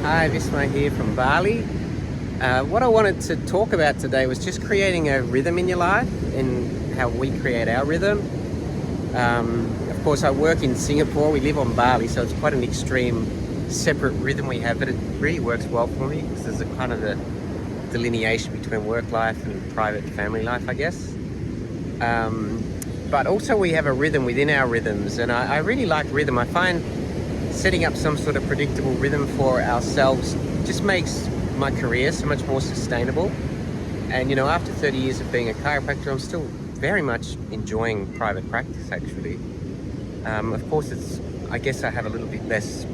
Hi, Vismai here from Bali. What I wanted to talk about today was just creating a rhythm in your life and how we create our rhythm. Of course, I work in Singapore. We live on Bali, so it's quite an extreme separate rhythm we have, but it really works well for me because there's a kind of a delineation between work life and private family life, I guess. But also we have a rhythm within our rhythms, and I really like rhythm. I find setting up some sort of predictable rhythm for ourselves just makes my career so much more sustainable. And you know, after 30 years of being a chiropractor, I'm still very much enjoying private practice actually. Of course, I guess I have a little bit less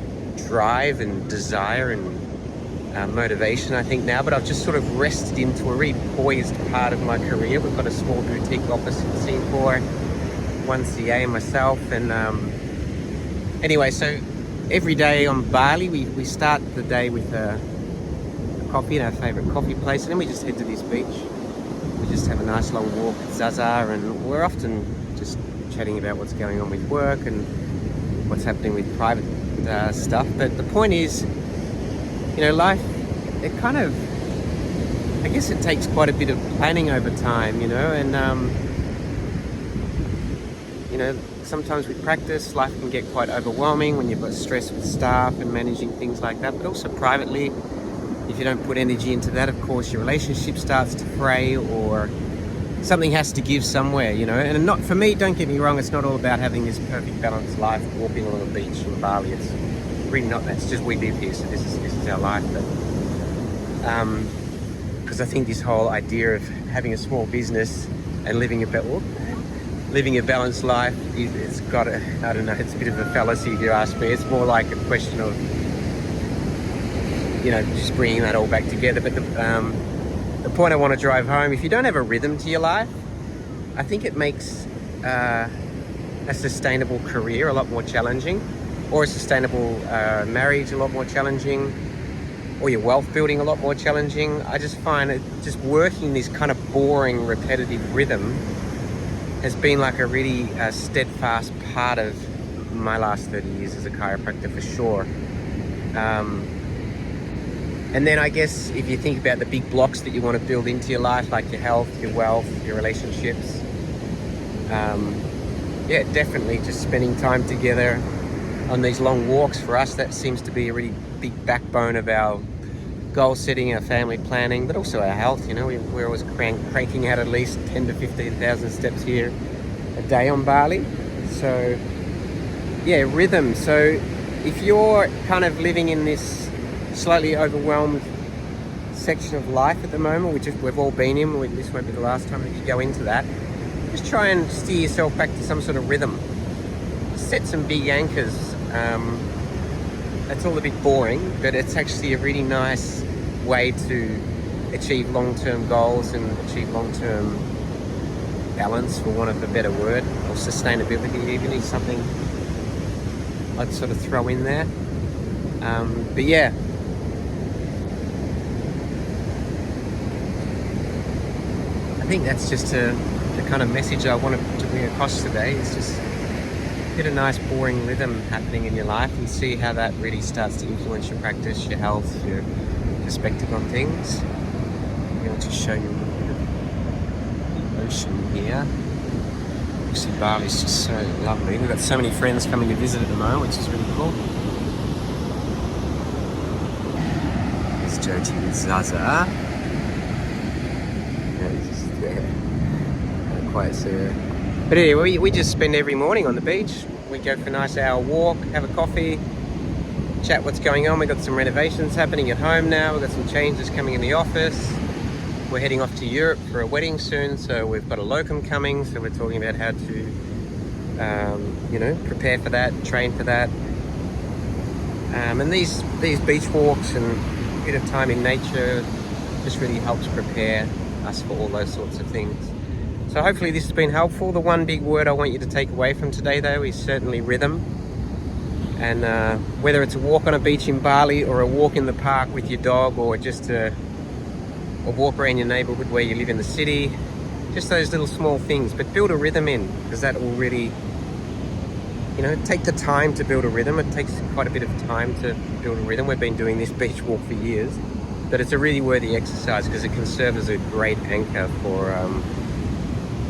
drive and desire and motivation, I think, now, but I've just sort of rested into a really poised part of my career. We've got a small boutique office in Singapore, one CA and myself, and anyway, so every day on Bali, we start the day with a coffee at our favourite coffee place, and then we just head to this beach. We just have a nice long walk at Zaza, and we're often just chatting about what's going on with work and what's happening with private stuff. But the point is, you know, life, it kind of, I guess it takes quite a bit of planning over time, you know, and you know, sometimes with practice, life can get quite overwhelming when you've got stress with staff and managing things like that. But also privately, if you don't put energy into that, of course, your relationship starts to fray, or something has to give somewhere, you know. And not for me, don't get me wrong, it's not all about having this perfect balanced life, walking along the beach in Bali. It's really not that. It's just we live here, so this is our life. But because I think this whole idea of having a small business and living a balanced life, it's got a, I don't know, it's a bit of a fallacy if you ask me. It's more like a question of, you know, just bringing that all back together. But the point I want to drive home, if you don't have a rhythm to your life, I think it makes a sustainable career a lot more challenging, or a sustainable marriage a lot more challenging, or your wealth building a lot more challenging. I just find it just working this kind of boring, repetitive rhythm has been like a really steadfast part of my last 30 years as a chiropractor, for sure. And then I guess if you think about the big blocks that you want to build into your life, like your health, your wealth, your relationships, yeah, definitely just spending time together on these long walks. For us, that seems to be a really big backbone of our goal setting, our family planning, but also our health. You know, we're always cranking out at least 10 to 15,000 steps here a day on Bali. So yeah, rhythm. So if you're kind of living in this slightly overwhelmed section of life at the moment, which we've all been in, this won't be the last time that you go into that, just try and steer yourself back to some sort of rhythm. Set some big anchors. It's all a bit boring, but it's actually a really nice way to achieve long-term goals and achieve long-term balance, for want of a better word, or sustainability even is something I'd sort of throw in there. But yeah, I think that's just the kind of message I wanted to bring across today. It's just get a nice boring rhythm happening in your life and see how that really starts to influence your practice, your health, your perspective on things. I'm going to show you a little bit of the ocean here. Actually, Bali's just so lovely. We've got so many friends coming to visit at the moment, which is really cool. There's Jyoti and Zaza. Just there. Can't quite see her. But anyway, we just spend every morning on the beach. We go for a nice hour walk, have a coffee, chat what's going on. We've got some renovations happening at home now. We've got some changes coming in the office. We're heading off to Europe for a wedding soon, so we've got a locum coming. So we're talking about how to, you know, prepare for that, train for that. And these beach walks and a bit of time in nature just really helps prepare us for all those sorts of things. So hopefully this has been helpful. The one big word I want you to take away from today, though, is certainly rhythm. And whether it's a walk on a beach in Bali, or a walk in the park with your dog, or just a walk around your neighborhood where you live in the city, just those little small things, but build a rhythm in, because that will really you know, take the time to build a rhythm. It takes quite a bit of time to build a rhythm. We've been doing this beach walk for years, but it's a really worthy exercise because it can serve as a great anchor for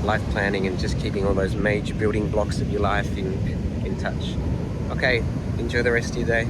life planning and just keeping all those major building blocks of your life in touch. Okay, enjoy the rest of your day.